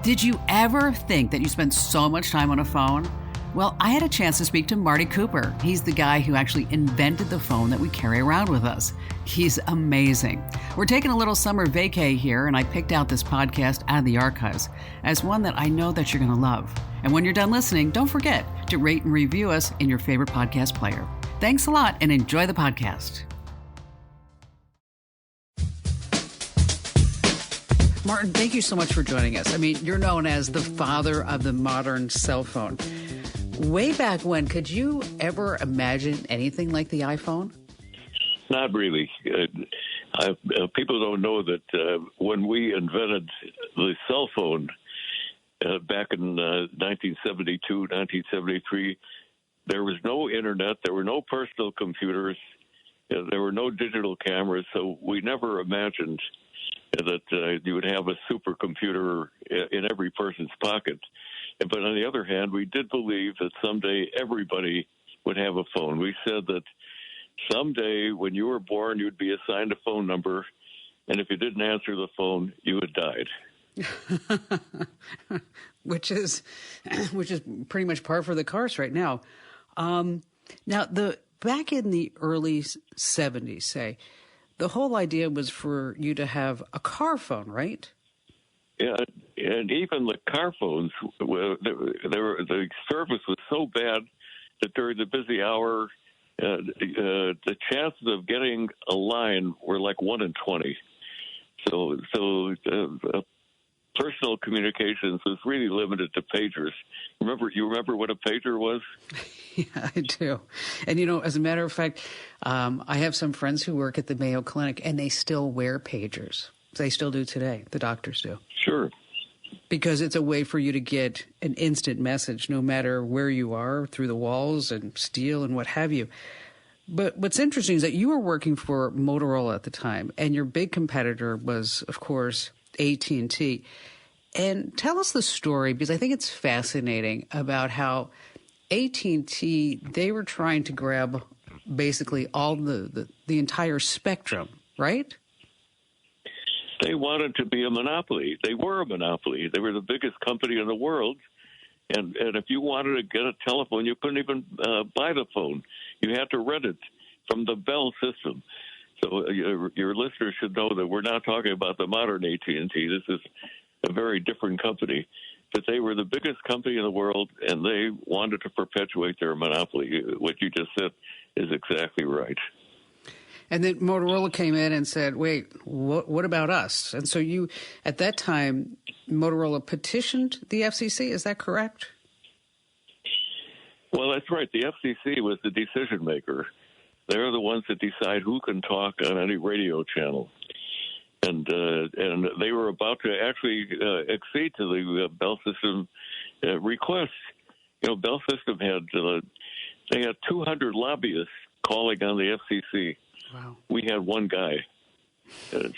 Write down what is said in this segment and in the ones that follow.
Did you ever think that you spent so much time on a phone? Well, I had a chance to speak to Marty Cooper. He's the guy who actually invented the phone that we carry around with us. He's amazing. We're taking a little summer vacay here, and I picked out this podcast out of the archives as one that I know that you're going to love. And when you're done listening, don't forget to rate and review us in your favorite podcast player. Thanks a lot and enjoy the podcast. Martin, thank you so much for joining us. I mean, you're known as the father of the modern cell phone. Way back when, could you ever imagine anything like the iPhone? Not really. People don't know that when we invented the cell phone back in 1972, 1973, there was no internet, there were no personal computers, there were no digital cameras, so we never imagined that you would have a supercomputer in every person's pocket. But on the other hand, we did believe that someday everybody would have a phone. We said that someday when you were born, you'd be assigned a phone number, and if you didn't answer the phone, you had died. which is pretty much par for the course right now. Back in the early 70s, say, the whole idea was for you to have a car phone, right? Yeah, and even the car phones, the service was so bad that during the busy hour, the chances of getting a line were like 1 in 20. So personal communications was really limited to pagers. You remember what a pager was? Yeah, I do. And, as a matter of fact, I have some friends who work at the Mayo Clinic, and they still wear pagers. They still do today. The doctors do. Sure. Because it's a way for you to get an instant message no matter where you are, through the walls and steel and what have you. But what's interesting is that you were working for Motorola at the time, and your big competitor was, of course, AT&T. And tell us the story, because I think it's fascinating about how AT&T, they were trying to grab basically all the entire spectrum, right? They wanted to be a monopoly. They were a monopoly. They were the biggest company in the world. And if you wanted to get a telephone, you couldn't even buy the phone. You had to rent it from the Bell system. So your listeners should know that we're not talking about the modern AT&T. This is a very different company. But they were the biggest company in the world, and they wanted to perpetuate their monopoly. What you just said is exactly right. And then Motorola came in and said, wait, what about us? And so you, at that time, Motorola petitioned the FCC. Is that correct? Well, that's right. The FCC was the decision maker. They're the ones that decide who can talk on any radio channel. And they were about to actually accede to the Bell System request. Bell System had 200 lobbyists calling on the FCC. Wow. We had one guy.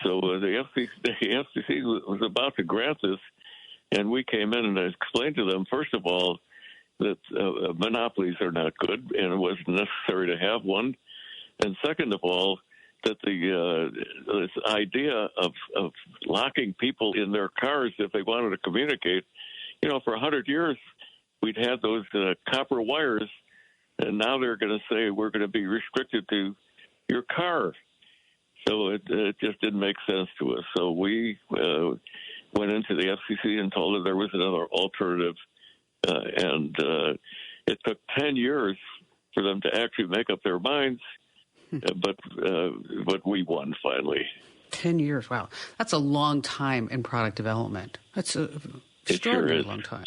So the FCC was about to grant this, and we came in and I explained to them, first of all, that monopolies are not good, and it wasn't necessary to have one. And second of all, that this idea of locking people in their cars if they wanted to communicate, for 100 years we'd had those copper wires, and now they're going to say we're going to be restricted to your car. So it just didn't make sense to us. So we went into the FCC and told them there was another alternative, and it took 10 years for them to actually make up their minds. But we won finally. 10 years, wow. That's a long time in product development. That's an extraordinarily long time.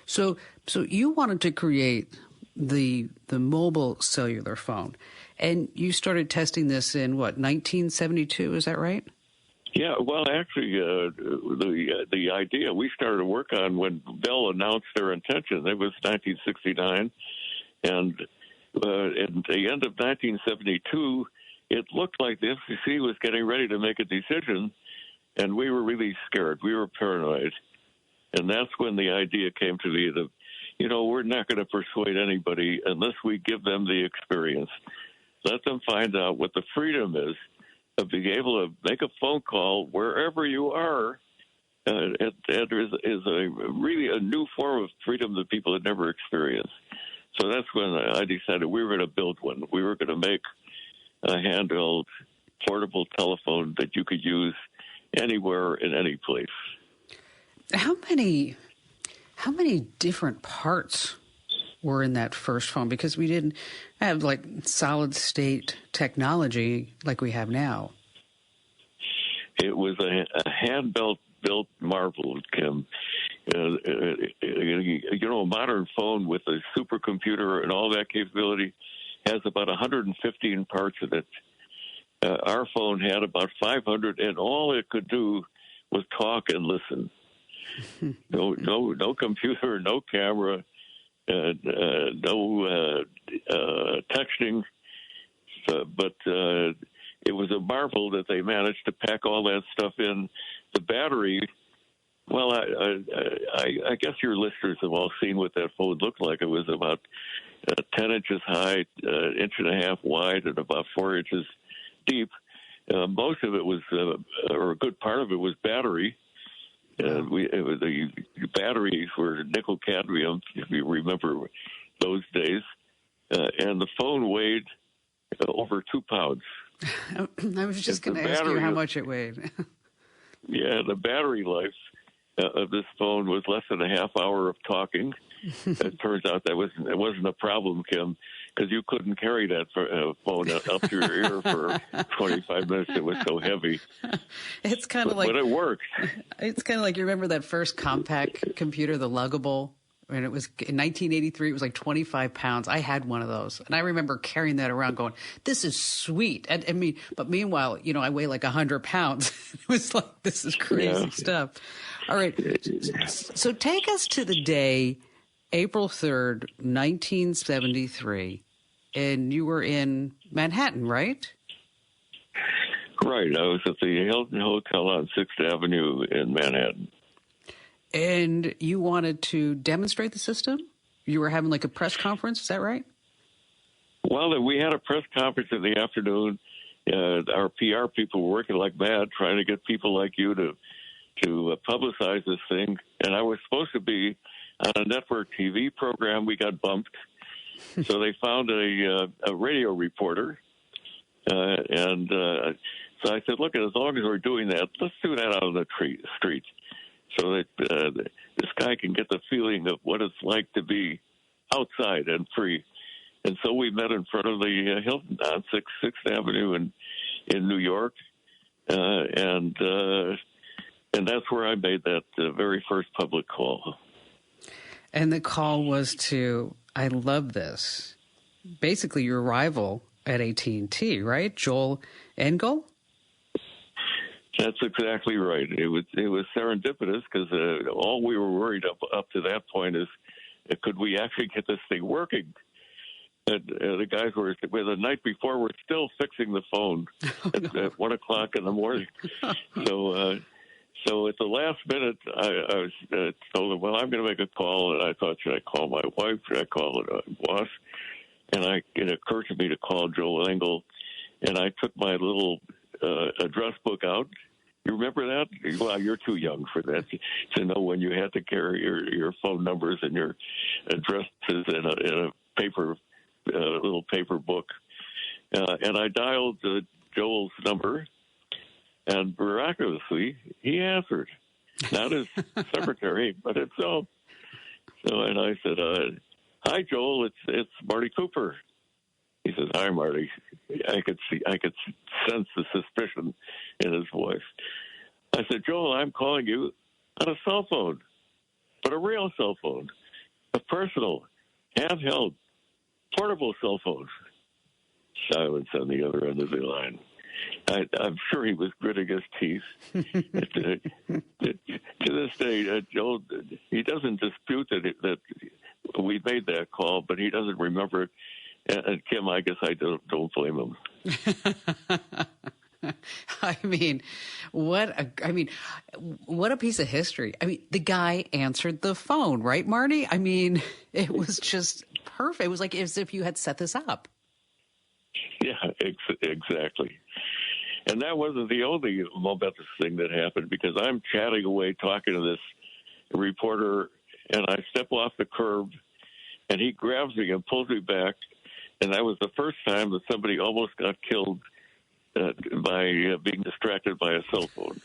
So you wanted to create the mobile cellular phone, and you started testing this in, 1972, is that right? Yeah, well, actually, the idea we started to work on when Bell announced their intention, it was 1969, and at the end of 1972, it looked like the FCC was getting ready to make a decision, and we were really scared. We were paranoid. And that's when the idea came to me that, we're not going to persuade anybody unless we give them the experience. Let them find out what the freedom is of being able to make a phone call wherever you are it is a really a new form of freedom that people had never experienced. So that's when I decided we were going to build one. We were going to make a handheld portable telephone that you could use anywhere in any place. How many different parts were in that first phone? Because we didn't have like solid state technology like we have now. It was a hand-built marvel, Kim. A modern phone with a supercomputer and all that capability has about 115 parts in it. Our phone had about 500, and all it could do was talk and listen. No computer, no camera, no texting. But it was a marvel that they managed to pack all that stuff in. The battery, well, I guess your listeners have all seen what that phone looked like. It was about 10 inches high, an inch and a half wide, and about 4 inches deep. Most of it was, or a good part of it was battery. The batteries were nickel cadmium, if you remember those days. And the phone weighed over 2 pounds. I was just going to ask you how much it weighed. Yeah, the battery life of this phone was less than a half hour of talking. It turns out it wasn't a problem, Kim, because you couldn't carry that phone up to your ear for 25 minutes. It was so heavy. It's kind of like, but it worked. It's kind of like, you remember that first compact computer, the luggable? And it was in 1983, it was like 25 pounds. I had one of those. And I remember carrying that around going, this is sweet. But meanwhile, I weigh like 100 pounds. It was like, this is crazy stuff. All right. So take us to the day, April 3rd, 1973. And you were in Manhattan, right? Right. I was at the Hilton Hotel on 6th Avenue in Manhattan. And you wanted to demonstrate the system? You were having like a press conference, is that right? Well, we had a press conference in the afternoon. Our PR people were working like mad trying to get people like you to publicize this thing. And I was supposed to be on a network TV program. We got bumped. So they found a radio reporter. And so I said, look, as long as we're doing that, let's do that out on the street. So that this guy can get the feeling of what it's like to be outside and free. And so we met in front of the Hilton on 6th Avenue in New York. And that's where I made that very first public call. And the call was to, I love this, basically your rival at AT&T, right? Joel Engel? That's exactly right. It was serendipitous because all we were worried up to that point is, could we actually get this thing working? And the guys were the night before were still fixing the phone at 1 o'clock in the morning. So at the last minute, I was told them, well, I'm going to make a call, and I thought, should I call my wife? Should I call a boss? And it occurred to me to call Joel Engel, and I took my little address book out. You remember that? Well, you're too young for that to know when you had to carry your phone numbers and your addresses in a paper, little paper book. And I dialed Joel's number, and miraculously, he answered. Not his secretary, but himself. And I said, "Hi, Joel. It's Marty Cooper." He says, "Hi, Marty." I could sense the suspicion in his voice. I said, "Joel, I'm calling you on a cell phone, but a real cell phone, a personal, handheld, portable cell phone." Silence on the other end of the line. I'm sure he was gritting his teeth. To this day, Joel, he doesn't dispute that we made that call, but he doesn't remember it. And Kim, I guess I don't blame him. What a piece of history. The guy answered the phone, right, Marty? It was just perfect. It was like as if you had set this up. Yeah, exactly. And that wasn't the only momentous thing that happened, because I'm chatting away talking to this reporter, and I step off the curb, and he grabs me and pulls me back. And that was the first time that somebody almost got killed by being distracted by a cell phone.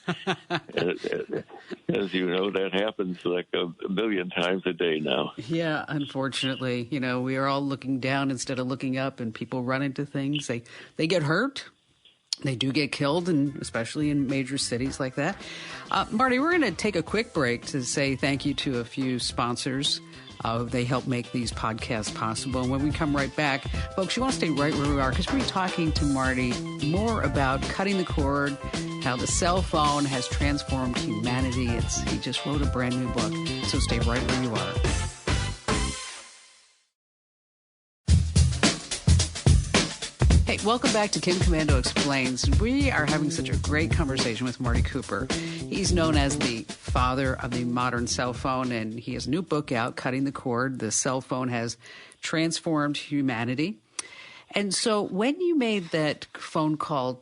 As you know, that happens like a million times a day now. Yeah, unfortunately, we are all looking down instead of looking up, and people run into things. They get hurt. They do get killed, and especially in major cities like that. Marty, we're going to take a quick break to say thank you to a few sponsors. They help make these podcasts possible. And when we come right back, folks, you want to stay right where we are, because we're going to be talking to Marty more about cutting the cord, how the cell phone has transformed humanity. He just wrote a brand new book. So stay right where you are. Hey, welcome back to Kim Komando Explains. We are having such a great conversation with Marty Cooper. He's known as the father of the modern cell phone, and he has a new book out, Cutting the Cord. The cell phone has transformed humanity. And so when you made that phone call,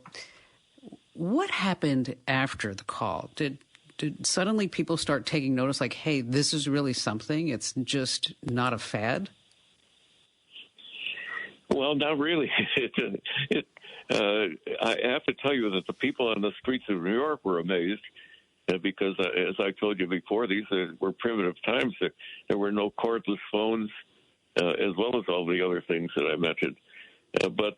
what happened after the call? Did suddenly people start taking notice, like, hey, this is really something? It's just not a fad? Well, not really. I have to tell you that the people on the streets of New York were amazed, because, as I told you before, these were primitive times. There were no cordless phones, as well as all the other things that I mentioned. But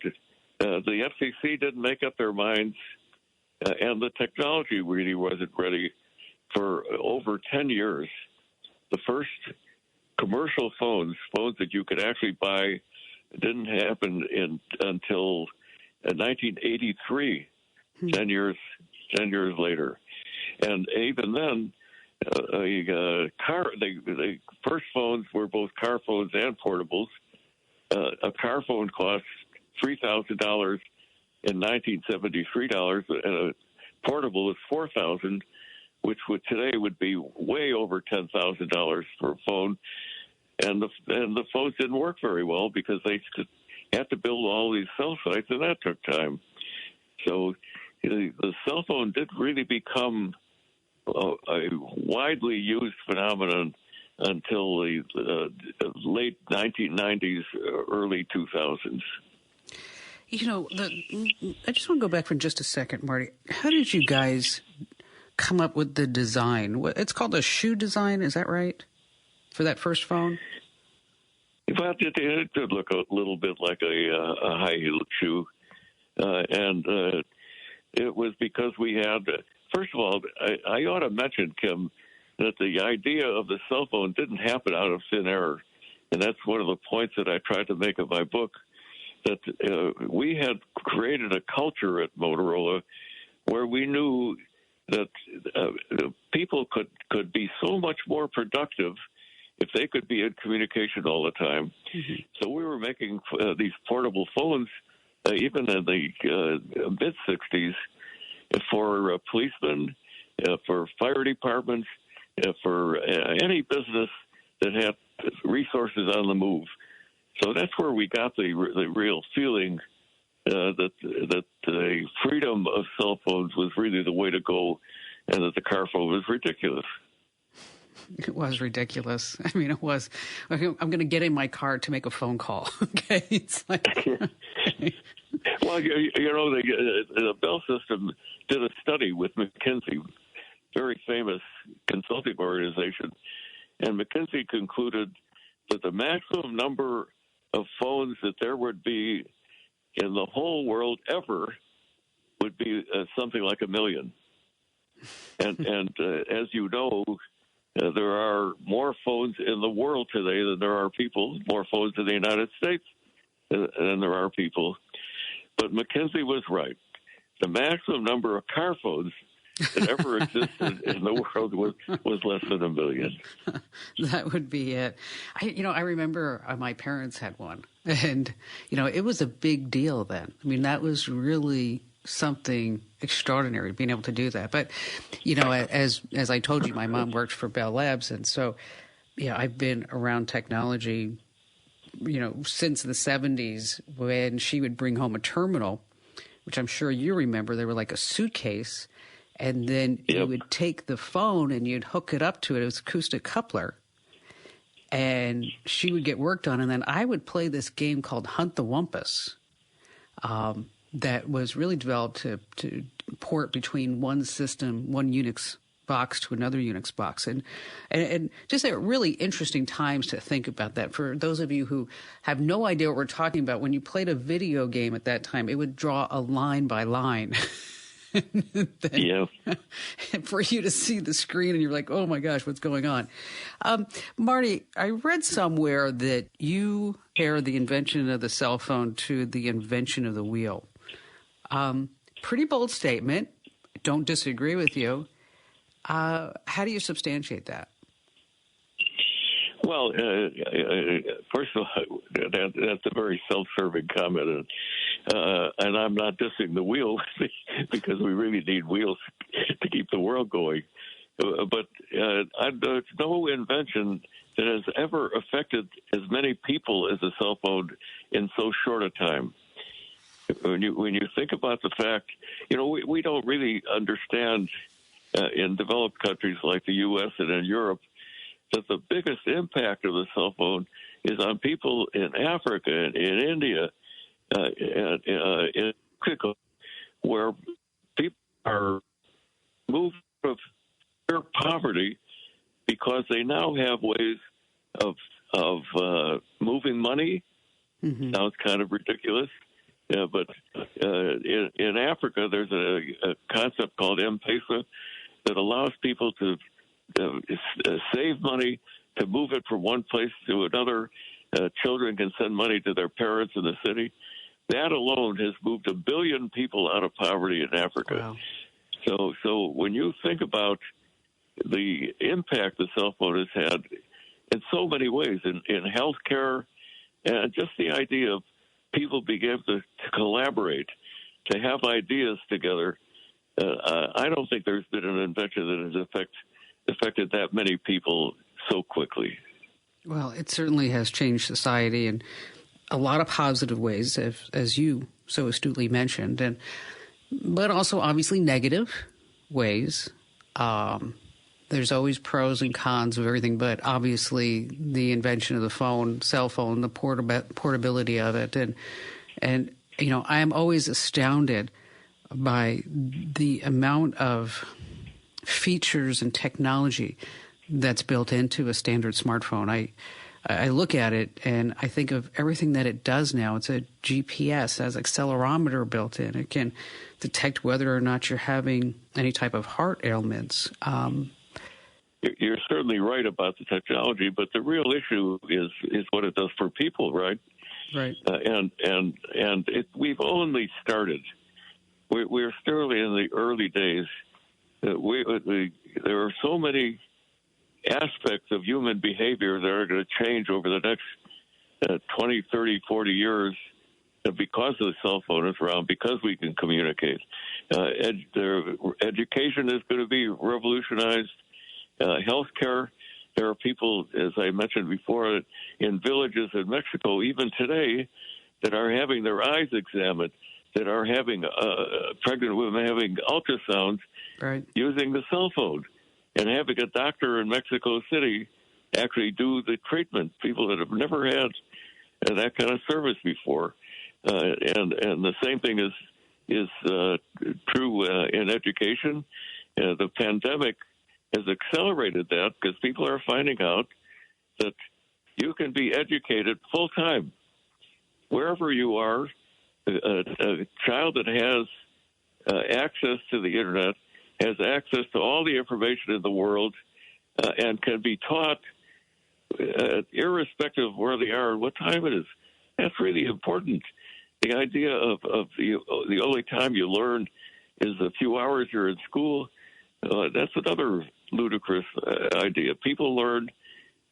the FCC didn't make up their minds, and the technology really wasn't ready for over 10 years. The first commercial phones that you could actually buy, didn't happen until 1983, 10 years later. And even then, the first phones were both car phones and portables. A car phone cost $3,000 in 1973, and a portable is $4,000, which today would be way over $10,000 for a phone. And the phones didn't work very well, because they had to build all these cell sites, and that took time. So the cell phone did really become a widely used phenomenon until the late 1990s, early 2000s. I just want to go back for just a second, Marty. How did you guys come up with the design? It's called a shoe design, is that right? For that first phone? Well, it did look a little bit like a high-heeled shoe. And it was because we had, first of all, I ought to mention, Kim, that the idea of the cell phone didn't happen out of thin air. And that's one of the points that I tried to make in my book, that we had created a culture at Motorola where we knew that people could be so much more productive if they could be in communication all the time. Mm-hmm. So we were making these portable phones, even in the mid-'60s, for policemen, for fire departments, for any business that had resources on the move. So that's where we got the real feeling that the freedom of cell phones was really the way to go, and that the car phone was ridiculous. It was ridiculous. I mean, it was. I'm going to get in my car to make a phone call. Okay, it's like. Well, the Bell System did a study with McKinsey, very famous consulting organization, and McKinsey concluded that the maximum number of phones that there would be in the whole world ever would be something like 1 million. And as you know, there are more phones in the world today than there are people, more phones in the United States than there are people. But McKinsey was right. The maximum number of car phones that ever existed in the world was less than 1 million. That would be it. I remember my parents had one, and, it was a big deal then. I mean, that was really something extraordinary, being able to do that. But, as I told you, my mom worked for Bell Labs, and so, I've been around technology, since the 70s, when she would bring home a terminal, which I'm sure you remember. They were like a suitcase, and then you would take the phone and you'd hook it up to it. It was an acoustic coupler, and she would get work done, and then I would play this game called Hunt the Wumpus. That was really developed to port between one system, one Unix box to another Unix box. And just really interesting times to think about that. For those of you who have no idea what we're talking about, when you played a video game at that time, it would draw a line by line. For you to see the screen and you're like, oh my gosh, what's going on? Marty, I read somewhere that you compare the invention of the cell phone to the invention of the wheel. Pretty bold statement. Don't disagree with you. How do you substantiate that? Well, first of all, that's a very self-serving comment, and I'm not dissing the wheel because we really need wheels to keep the world going. But there's no invention that has ever affected as many people as a cell phone in so short a time. When you think about the fact, we don't really understand in developed countries like the U.S. and in Europe that the biggest impact of the cell phone is on people in Africa, in India, in Mexico, where people are moved out of their poverty because they now have ways of moving money. Mm-hmm. Sounds kind of ridiculous. Yeah, but in Africa, there's a concept called M-Pesa that allows people to save money, to move it from one place to another. Children can send money to their parents in the city. That alone has moved 1 billion people out of poverty in Africa. Wow. So when you think about the impact the cell phone has had in so many ways, in healthcare, and just the idea of people being able to collaborate, to have ideas together. I don't think there's been an invention that has affected that many people so quickly. Well, it certainly has changed society in a lot of positive ways, as you so astutely mentioned, but also obviously negative ways. There's always pros and cons of everything, but obviously the invention of the cell phone, the portability of it, and I am always astounded by the amount of features and technology that's built into a standard smartphone. I look at it and I think of everything that it does now. It's a GPS, has accelerometer built in. It can detect whether or not you're having any type of heart ailments. You're certainly right about the technology, but the real issue is what it does for people, right? Right. We've only started. We're still in the early days. There are so many aspects of human behavior that are going to change over the next 20, 30, 40 years because the cell phone is around, because we can communicate. Education is going to be revolutionized. Healthcare. There are people, as I mentioned before, in villages in Mexico, even today, that are having their eyes examined, that are having pregnant women having ultrasounds using the cell phone, and having a doctor in Mexico City actually do the treatment. People that have never had that kind of service before, and the same thing is true in education. The pandemic has accelerated that because people are finding out that you can be educated full time wherever you are. A child that has access to the internet has access to all the information in the world and can be taught irrespective of where they are and what time it is. That's really important. The idea of the only time you learn is a few hours you're in school, that's another ludicrous idea. People learn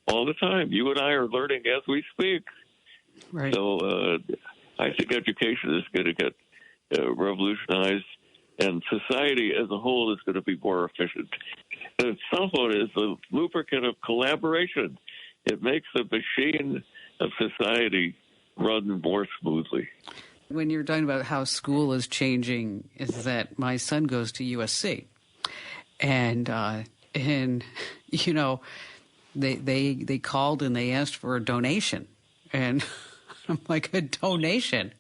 all the time. You and I are learning as we speak. Right. So I think education is going to get revolutionized, and society as a whole is going to be more efficient. The cell phone is the lubricant of collaboration. It makes the machine of society run more smoothly. When you're talking about how school is changing, is that my son goes to USC, and you know, they called and they asked for a donation, and I'm like, a donation?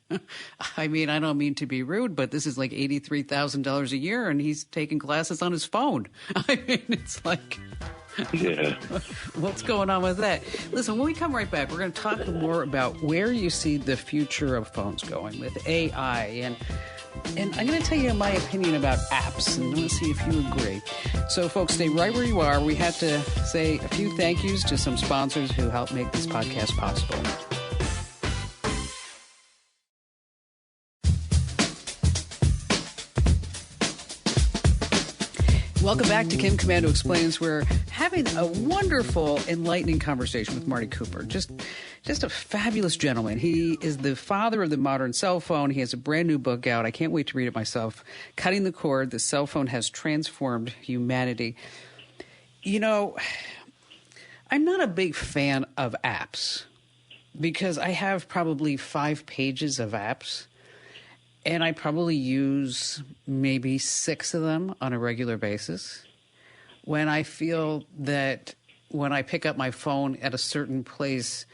I mean, I don't mean to be rude, but this is like $83,000 a year, and he's taking classes on his phone. I mean, it's like, yeah. What's going on with that? Listen, when we come right back, we're going to talk more about where you see the future of phones going with AI, and I'm going to tell you my opinion about apps, and I'm going to see if you agree. So, folks, stay right where you are. We have to say a few thank yous to some sponsors who help make this podcast possible. Welcome back to Kim Komando Explains. We're having a wonderful, enlightening conversation with Marty Cooper. Just a fabulous gentleman. He is the father of the modern cell phone. He has a brand new book out. I can't wait to read it myself. Cutting the Cord, The Cell Phone Has Transformed Humanity. You know, I'm not a big fan of apps because I have probably 5 pages of apps. And I probably use maybe 6 of them on a regular basis. When I feel that when I pick up my phone at a certain place,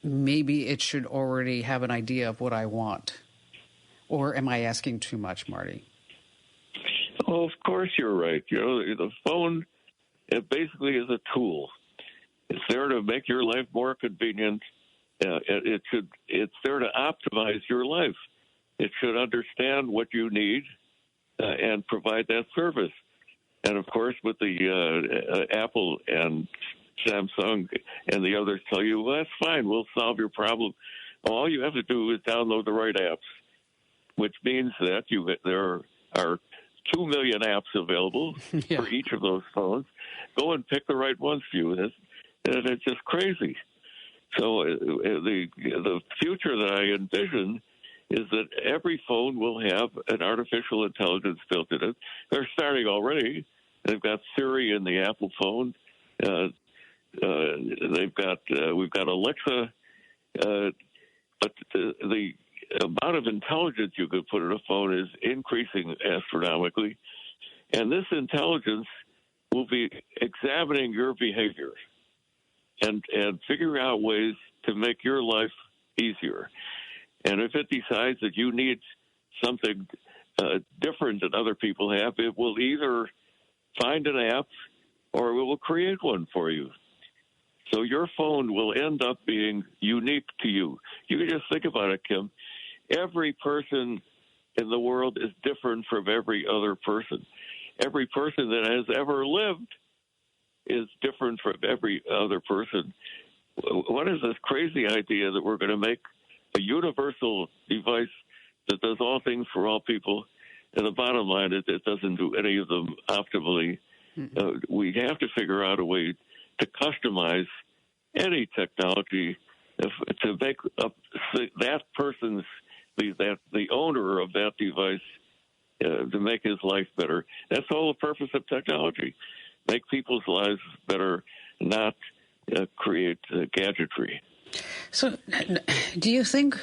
maybe it should already have an idea of what I want. Or am I asking too much, Marty? Oh, of course you're right. You know, the phone, it basically is a tool. It's there to make your life more convenient. It's there to optimize your life. It should understand what you need and provide that service. And, of course, with the Apple and Samsung and the others tell you, well, that's fine, we'll solve your problem. All you have to do is download the right apps, which means that there are 2 million apps available for each of those phones. Go and pick the right ones for you. And it's just crazy. So the future that I envision is that every phone will have an artificial intelligence built in it. They're starting already. They've got Siri in the Apple phone. We've got Alexa, but the amount of intelligence you could put in a phone is increasing astronomically, and this intelligence will be examining your behavior and figuring out ways to make your life easier. And if it decides that you need something different than other people have, it will either find an app or it will create one for you. So your phone will end up being unique to you. You can just think about it, Kim. Every person in the world is different from every other person. Every person that has ever lived is different from every other person. What is this crazy idea that we're going to make a universal device that does all things for all people? And the bottom line is it doesn't do any of them optimally. We have to figure out a way to customize any technology to make up that person's, the owner of that device, to make his life better. That's all the purpose of technology. Make people's lives better, not create gadgetry. So do you think,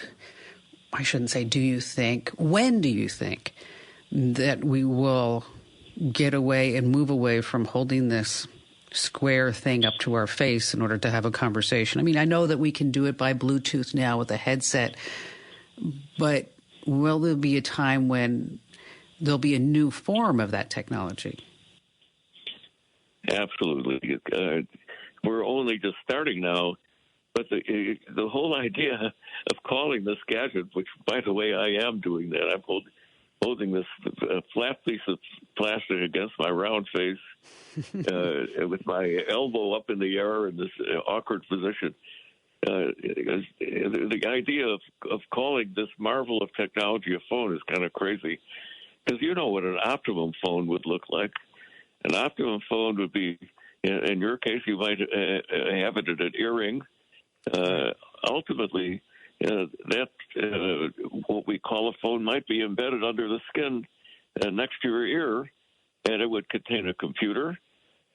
I shouldn't say do you think, when do you think that we will get away and move away from holding this square thing up to our face in order to have a conversation? I mean, I know that we can do it by Bluetooth now with a headset, but will there be a time when there'll be a new form of that technology? Absolutely. We're only just starting now. But the whole idea of calling this gadget, which, by the way, I am doing that. I'm holding this flat piece of plastic against my round face with my elbow up in the air in this awkward position. The idea of calling this marvel of technology a phone is kind of crazy, because you know what an optimum phone would look like. An optimum phone would be, in your case, you might have it at an earring. Ultimately, that what we call a phone might be embedded under the skin next to your ear, and it would contain a computer.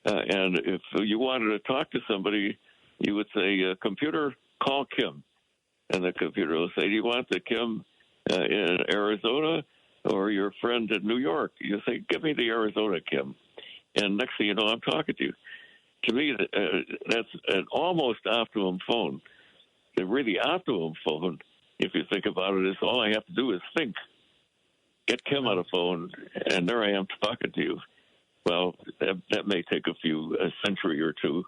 And if you wanted to talk to somebody, you would say, "Computer, call Kim," and the computer will say, "Do you want the Kim in Arizona or your friend in New York. You say, give me the Arizona, Kim. And next thing you know, I'm talking to you. To me, that's an almost optimum phone. The really optimum phone, if you think about it, is all I have to do is think. Get Kim on a phone, and there I am talking to you. Well, that may take a century or two,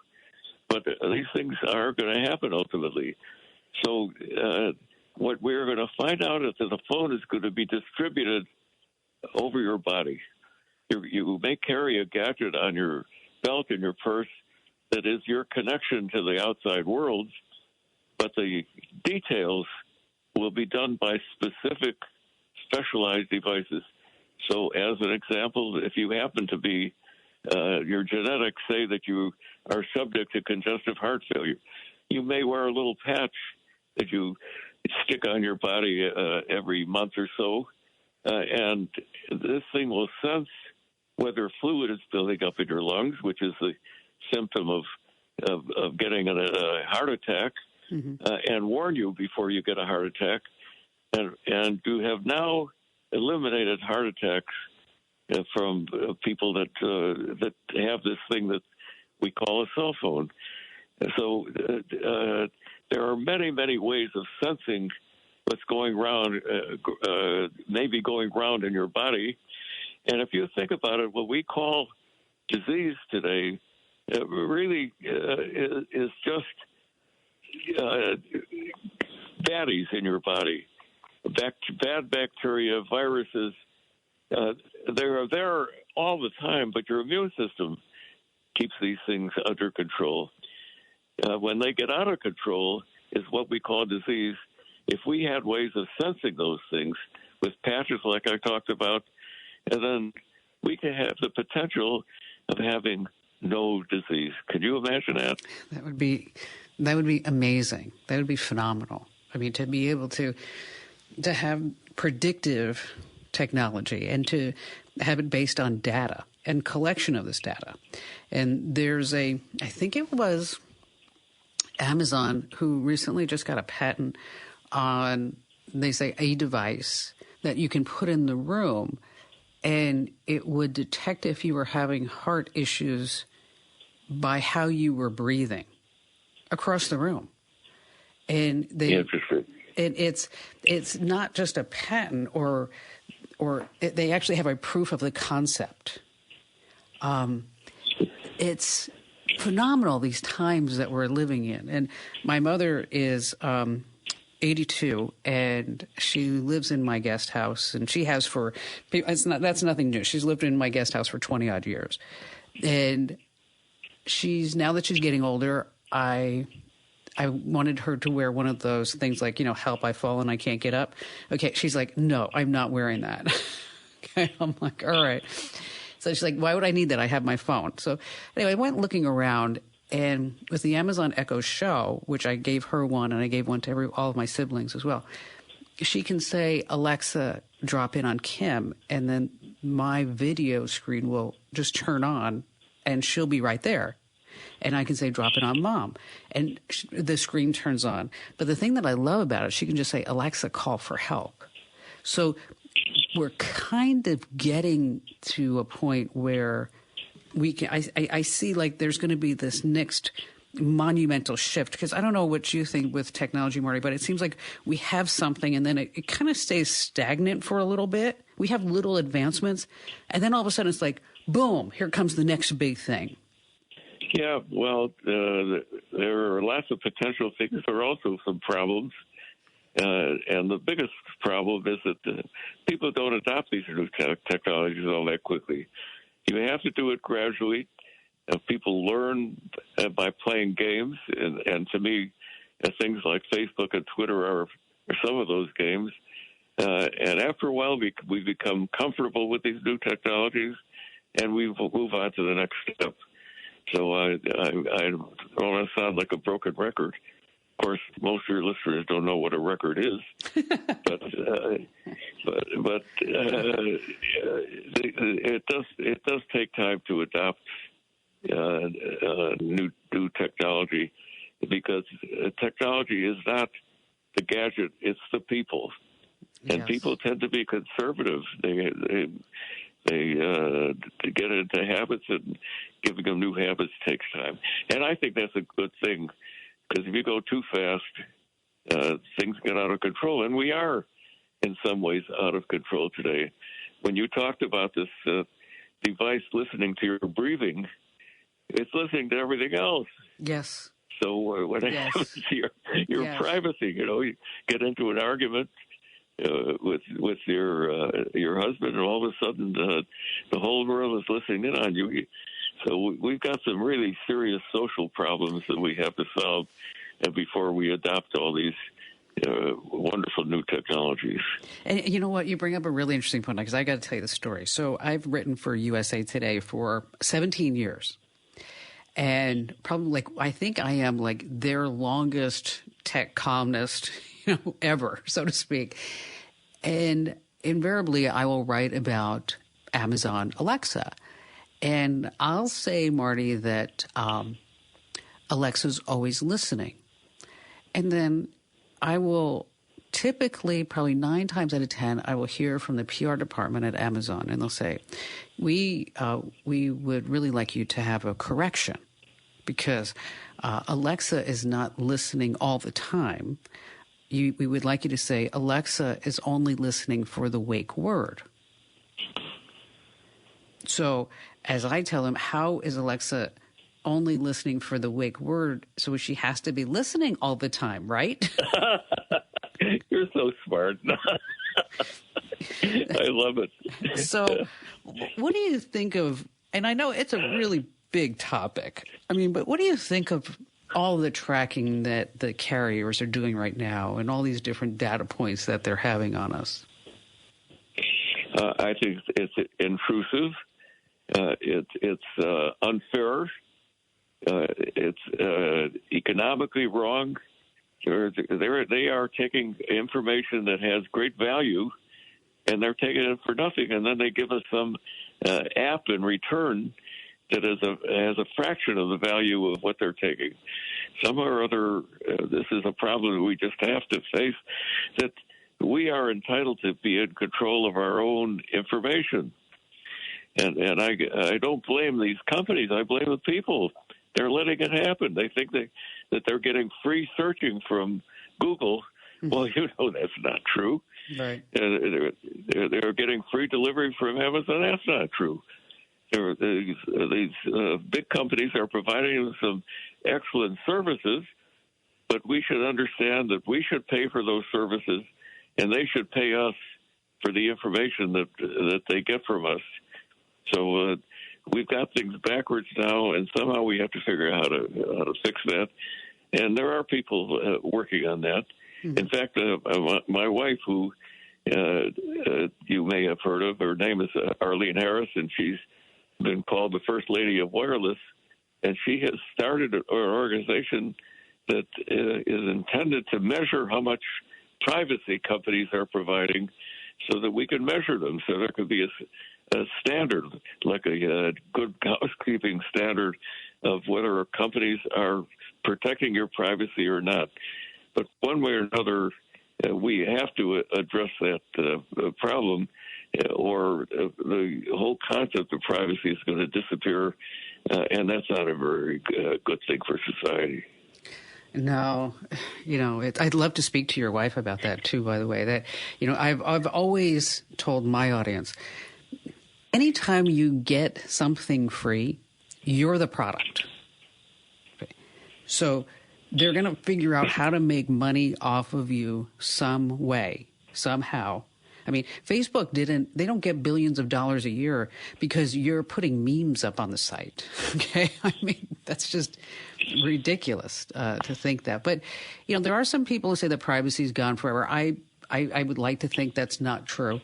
but these things are going to happen ultimately. So what we're going to find out is that the phone is going to be distributed over your body. You may carry a gadget on your belt in your purse that is your connection to the outside world, but the details will be done by specific specialized devices. So as an example, if you happen to be, your genetics say that you are subject to congestive heart failure, you may wear a little patch that you stick on your body every month or so, and this thing will sense whether fluid is building up in your lungs, which is the symptom of getting a heart attack, and warn you before you get a heart attack. And you have now eliminated heart attacks from people that have this thing that we call a cell phone. So there are many, many ways of sensing what's going around, maybe going around in your body. And if you think about it, what we call disease today really is just baddies in your body. Bad bacteria, viruses, they're there all the time, but your immune system keeps these things under control. When they get out of control is what we call disease. If we had ways of sensing those things with patches like I talked about, and then we could have the potential of having no disease. Could you imagine that? That would be amazing. That would be phenomenal. I mean, to be able to have predictive technology and to have it based on data and collection of this data. And there's I think it was Amazon who recently just got a patent on, they say, a device that you can put in the room and it would detect if you were having heart issues by how you were breathing across the room. And it's not just a patent or they actually have a proof of the concept. It's phenomenal, these times that we're living in. And my mother is 82, and she lives in my guest house, and she has that's nothing new. She's lived in my guest house for 20 odd years. And now that she's getting older, I wanted her to wear one of those things like, help, I've fallen, I can't get up. Okay. She's like, no, I'm not wearing that. Okay. I'm like, all right. So she's like, why would I need that? I have my phone. So anyway, I went looking around, and with the Amazon Echo Show, which I gave her one and I gave one to all of my siblings as well, she can say, Alexa, drop in on Kim, and then my video screen will just turn on and she'll be right there. And I can say, drop it on Mom. And the screen turns on. But the thing that I love about it, she can just say, Alexa, call for help. So we're kind of getting to a point where we can, I see like there's going to be this next monumental shift, because I don't know what you think with technology, Marty, but it seems like we have something and then it kind of stays stagnant for a little bit. We have little advancements, and then all of a sudden it's like, boom, here comes the next big thing. Yeah, well, there are lots of potential things. There are also some problems. And the biggest problem is that people don't adopt these new technologies all that quickly. You have to do it gradually. People learn by playing games. And to me, things like Facebook and Twitter are some of those games. And after a while, we become comfortable with these new technologies, and we move on to the next step. So I don't want to sound like a broken record. Of course, most of your listeners don't know what a record is, but it does take time to adopt new technology, because technology is not the gadget; it's the people. and Yes. people tend to be conservative. They get into habits, and giving them new habits takes time. And I think that's a good thing, because if you go too fast, things get out of control, and we are in some ways out of control today. When you talked about this device listening to your breathing, it's listening to everything else. Yes. So what happens to your privacy? You get into an argument with your husband, and all of a sudden the whole world is listening in on you. So we've got some really serious social problems that we have to solve before we adopt all these wonderful new technologies. And you know what? You bring up a really interesting point, because I got to tell you the story. So I've written for USA Today for 17 years. And probably, I think I am their longest tech columnist, ever, so to speak. And invariably, I will write about Amazon Alexa. And I'll say, Marty, that Alexa's always listening. And then I will typically, probably 9 times out of 10, I will hear from the PR department at Amazon, and they'll say, we would really like you to have a correction, because Alexa is not listening all the time. We would like you to say, Alexa is only listening for the wake word. So as I tell them, how is Alexa only listening for the wake word? So she has to be listening all the time, right? You're so smart. I love it. So what do you think of, and I know it's a really big topic, but what do you think of all the tracking that the carriers are doing right now, and all these different data points that they're having on us? I think it's intrusive. It's unfair. It's economically wrong. They are taking information that has great value, and they're taking it for nothing, and then they give us some app in return that has a fraction of the value of what they're taking. Somehow or other, this is a problem that we just have to face, that we are entitled to be in control of our own information. And I don't blame these companies. I blame the people. They're letting it happen. They think that they're getting free searching from Google. Well, that's not true. Right. They're getting free delivery from Amazon. That's not true. These big companies are providing some excellent services, but we should understand that we should pay for those services, and they should pay us for the information that they get from us. So we've got things backwards now, and somehow we have to figure out how to fix that. And there are people working on that. Mm-hmm. In fact, my wife, who you may have heard of, her name is Arlene Harris, and she's been called the First Lady of Wireless, and she has started an organization that is intended to measure how much privacy companies are providing, so that we can measure them, so there could be a standard, like a good housekeeping standard of whether companies are protecting your privacy or not. But one way or another, we have to address that problem, or the whole concept of privacy is going to disappear, and that's not a very good thing for society. No, I'd love to speak to your wife about that too, by the way. That, I've always told my audience, anytime you get something free, you're the product. Okay. So they're going to figure out how to make money off of you some way, somehow. Facebook they don't get billions of dollars a year because you're putting memes up on the site. Okay. That's just ridiculous to think that. But, there are some people who say that privacy is gone forever. I would like to think that's not true.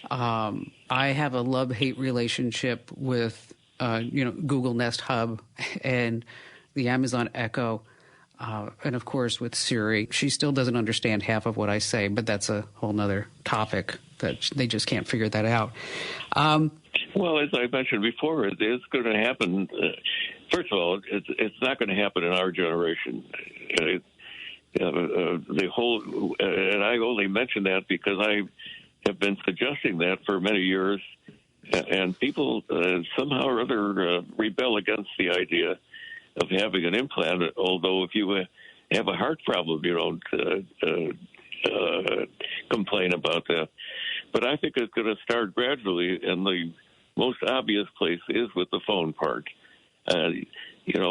I have a love-hate relationship with, Google Nest Hub and the Amazon Echo. And of course, with Siri, she still doesn't understand half of what I say, but that's a whole nother topic that they just can't figure that out. Well, as I mentioned before, it's going to happen. First of all, it's not going to happen in our generation. The whole, and I only mention that because have been suggesting that for many years, and people somehow or other rebel against the idea of having an implant, although if you have a heart problem, you don't complain about that. But I think it's going to start gradually, and the most obvious place is with the phone part. There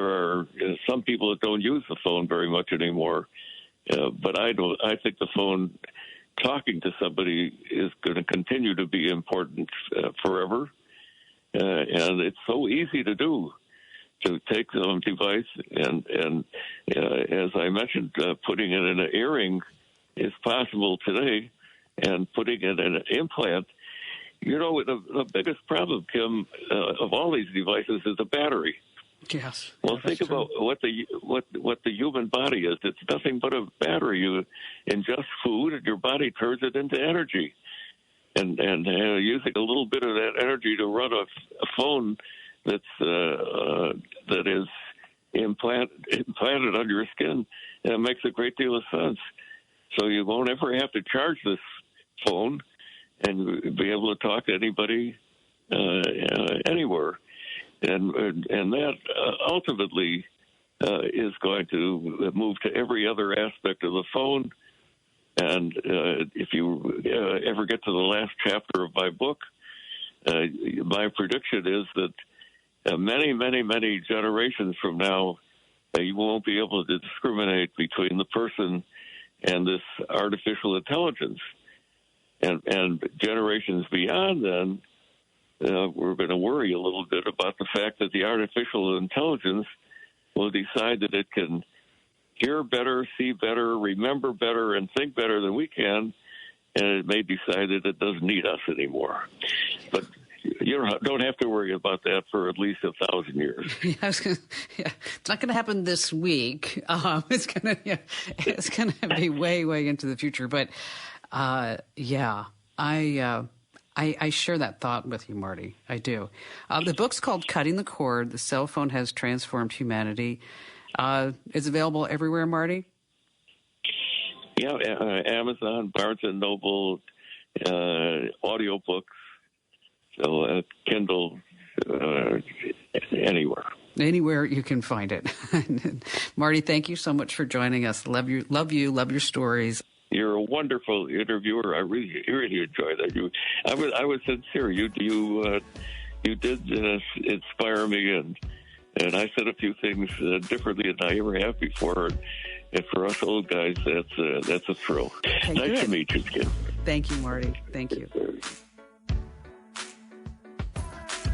are some people that don't use the phone very much anymore, but I don't. I think the phone, talking to somebody, is going to continue to be important forever, and it's so easy to do. To take some device and as I mentioned, putting it in an earring is possible today, and putting it in an implant. The biggest problem, Kim, of all these devices is the battery. Yes. Well, think about what the human body is. It's nothing but a battery. You ingest food, and your body turns it into energy, and using a little bit of that energy to run a phone that is implanted under your skin, and it makes a great deal of sense. So you won't ever have to charge this phone, and be able to talk to anybody anywhere, and that ultimately is going to move to every other aspect of the phone. And if you ever get to the last chapter of my book, my prediction is that many, many, many generations from now, you won't be able to discriminate between the person and this artificial intelligence. And generations beyond then, we're going to worry a little bit about the fact that the artificial intelligence will decide that it can hear better, see better, remember better, and think better than we can, and it may decide that it doesn't need us anymore. But you don't have to worry about that for at least 1,000 years. It's not going to happen this week. It's going to be way, way into the future. But I share that thought with you, Marty. I do. The book's called Cutting the Cord. The Cell Phone Has Transformed Humanity. It's available everywhere, Marty? Yeah, Amazon, Barnes & Noble, audiobooks, so Kindle, anywhere. Anywhere you can find it. Marty, thank you so much for joining us. Love you, love your stories. You're a wonderful interviewer. I really enjoyed that. I was sincere. You did inspire me, and I said a few things differently than I ever have before. And for us old guys, that's a thrill. Nice to meet you, Kim. Thank you, Marty. Thank you.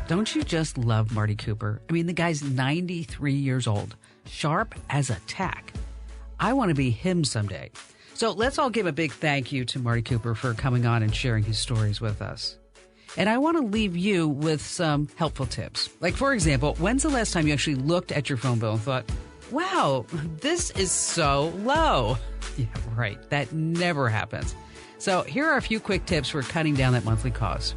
Don't you just love Marty Cooper? I mean, the guy's 93 years old, sharp as a tack. I want to be him someday. So let's all give a big thank you to Marty Cooper for coming on and sharing his stories with us. And I want to leave you with some helpful tips. Like, for example, when's the last time you actually looked at your phone bill and thought, wow, this is so low? Yeah, right. That never happens. So here are a few quick tips for cutting down that monthly cost.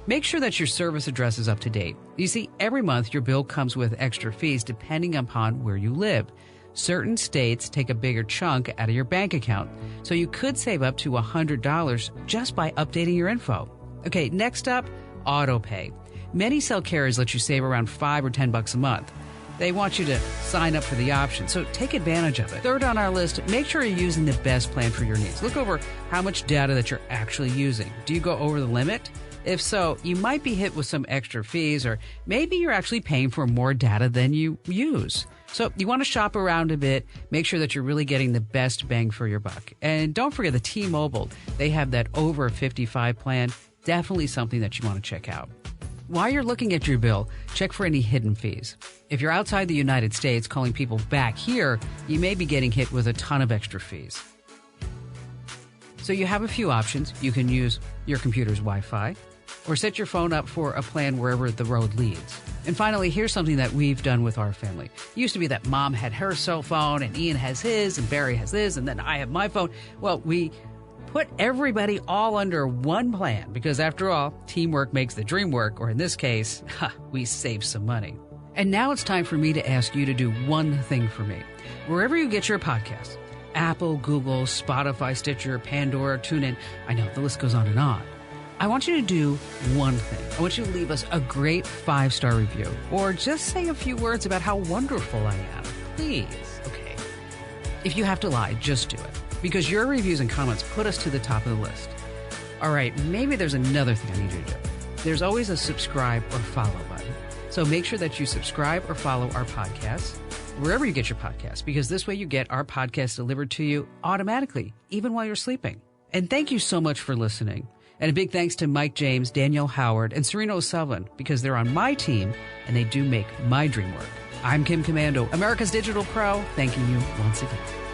Make sure that your service address is up to date. You see, every month your bill comes with extra fees depending upon where you live. Certain states take a bigger chunk out of your bank account, so you could save up to $100 just by updating your info. Okay, next up, auto pay. Many cell carriers let you save around $5 or $10 a month. They want you to sign up for the option, so take advantage of it. Third on our list, make sure you're using the best plan for your needs. Look over how much data that you're actually using. Do you go over the limit? If so, you might be hit with some extra fees, or maybe you're actually paying for more data than you use. So you want to shop around a bit, make sure that you're really getting the best bang for your buck. And don't forget the T-Mobile. They have that over 55 plan. Definitely something that you want to check out. While you're looking at your bill, check for any hidden fees. If you're outside the United States calling people back here, you may be getting hit with a ton of extra fees. So you have a few options. You can use your computer's Wi-Fi, or set your phone up for a plan wherever the road leads. And finally, here's something that we've done with our family. It used to be that Mom had her cell phone, and Ian has his, and Barry has his, and then I have my phone. Well, we put everybody all under one plan, because after all, teamwork makes the dream work, or in this case, we save some money. And now it's time for me to ask you to do one thing for me. Wherever you get your podcasts, Apple, Google, Spotify, Stitcher, Pandora, TuneIn. I know, the list goes on and on. I want you to do one thing. I want you to leave us a great 5-star review, or just say a few words about how wonderful I am. Please. Okay. If you have to lie, just do it, because your reviews and comments put us to the top of the list. All right, maybe there's another thing I need you to do. There's always a subscribe or follow button. So make sure that you subscribe or follow our podcast wherever you get your podcasts, because this way you get our podcast delivered to you automatically, even while you're sleeping. And thank you so much for listening. And a big thanks to Mike James, Danielle Howard, and Serena O'Sullivan, because they're on my team and they do make my dream work. I'm Kim Komando, America's Digital Pro, thanking you once again.